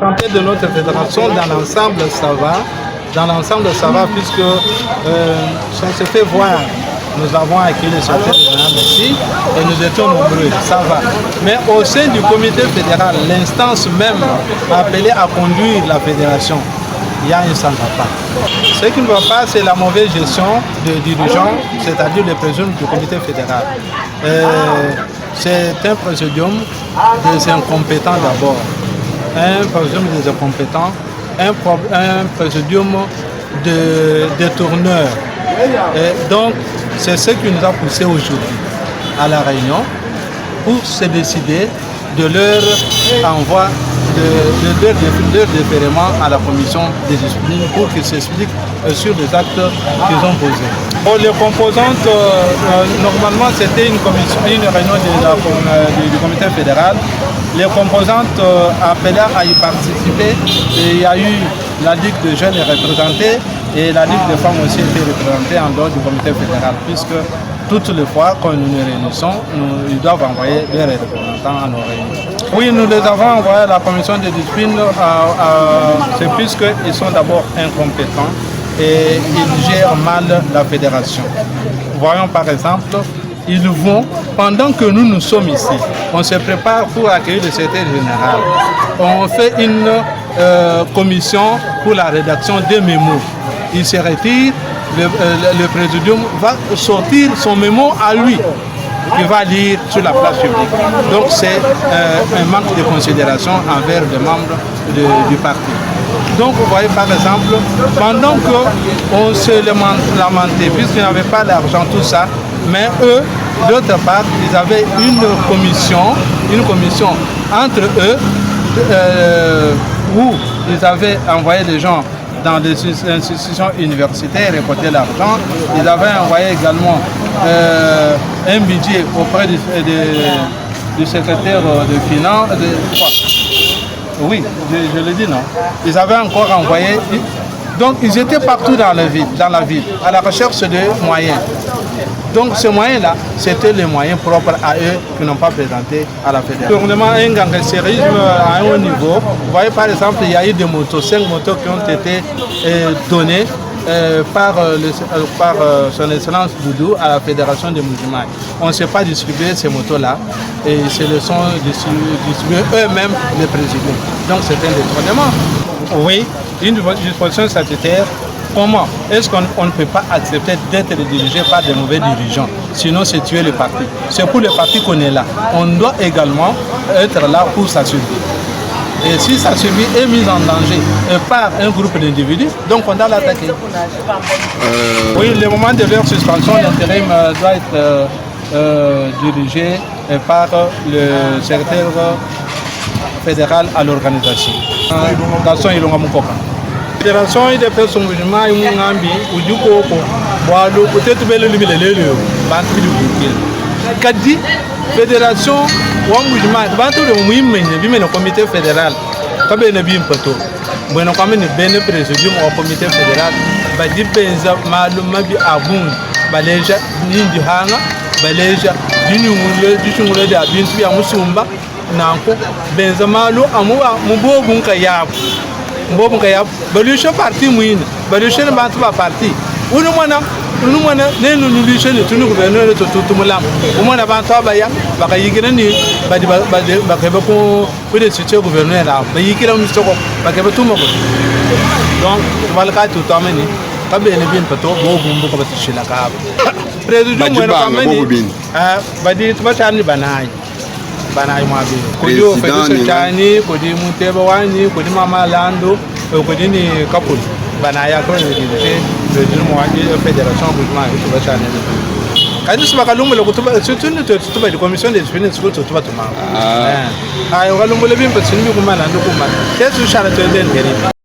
La santé de notre fédération, dans l'ensemble, ça va. Dans l'ensemble, ça va puisque ça se fait voir. Nous avons acquis le secrétaire général ici et nous étions nombreux, ça va. Mais au sein du comité fédéral, l'instance même appelée à conduire la fédération, il y a un sans va pas. Ce qui ne va pas, c'est la mauvaise gestion des dirigeants, c'est-à-dire les présidents du comité fédéral. C'est un présidium des incompétents d'abord, un présidium des incompétents, un présidium de détourneurs. Et donc, c'est ce qui nous a poussé aujourd'hui à la réunion pour se décider de leur envoi de leur déférement à la commission des disciplines pour qu'ils s'expliquent sur les actes qu'ils ont posés. Pour les composantes, normalement c'était une réunion du comité fédéral. Les composantes appelées à y participer, et il y a eu la Ligue de jeunes représentée et la Ligue des femmes aussi était représentée en dehors du comité fédéral, puisque toutes les fois quand nous nous réunissons, ils doivent envoyer des représentants à nos réunions. Oui, nous les avons envoyés à la commission de discipline, c'est puisqu'ils sont d'abord incompétents et ils gèrent mal la fédération. Voyons par exemple, ils vont, pendant que nous sommes ici, on se prépare pour accueillir le secrétaire général. On fait une commission pour la rédaction des mémos. Il se retire, le présidium va sortir son mémo à lui, qu'il va lire sur la place publique. Donc c'est un manque de considération envers les membres du parti. Donc vous voyez par exemple, pendant qu'on se lamentait, puisqu'ils n'avaient pas d'argent, tout ça, mais eux, d'autre part, ils avaient une commission entre eux où ils avaient envoyé des gens dans des institutions universitaires récolter l'argent. Ils avaient envoyé également un budget auprès du secrétaire de finances. Oui, je le dis, non. Ils avaient encore envoyé. Donc ils étaient partout dans la ville, à la recherche de moyens. Donc ces moyens-là, c'était les moyens propres à eux qui n'ont pas présenté à la fédération. Tournement, un gangsterisme à un haut niveau. Vous voyez par exemple, il y a eu des motos, 5 motos qui ont été données par son excellence Boudou à la fédération des musulmans. On ne sait pas distribuer ces motos-là et ce le sont distribués eux-mêmes les présidents. Donc c'est un détournement. Oui, une disposition statutaire. Comment est-ce qu'on ne peut pas accepter d'être dirigé par de mauvais dirigeants? Sinon, c'est tuer le parti. C'est pour le parti qu'on est là. On doit également être là pour sa survie. Et si sa survie est mise en danger par un groupe d'individus, donc on doit l'attaquer. Oui, le moment de leur suspension, l'intérim doit être dirigé par le secrétaire fédéral à l'organisation. Fédération ide peso mujuma yi ngambi ujuko ko walo peut-être bele libele bantu du bukil kadi fédération wa mujuma bantu de muimene bi mena comité fédéral ka bene bi mpato bueno ka mene bene présidium au comité fédéral ba di benza malum mabi abun baleja nindi hanga baleja dinyungule da bintu ya musumba nanko benza malu amu mubobun ka yabu mbom kaya balusho parti muine balusho bantu ba parti unu mwana ne nulisho ne tunu gouverneur to tumulam umwana bantu abaya bakayigina ni badi bakebe ko de cité gouverneur la bayikira mu soko bakebe tumo ko donc balka to tamani kabe ne bin pato bo bumbu ko batishila ka président mo na kamani badi tubatani banai mwabi kujo feduso chani kudi muteba wani kudi mama lando kudi ni kapul banaya ko ni dite president mwani fédération gouvernement to bachane kadi suba kalumbo le kutuba surtout tuba di commission de discipline ko tuba tuma ayo kalumbo le bimpa sinmi kuma lando kuma kesu shara to den gari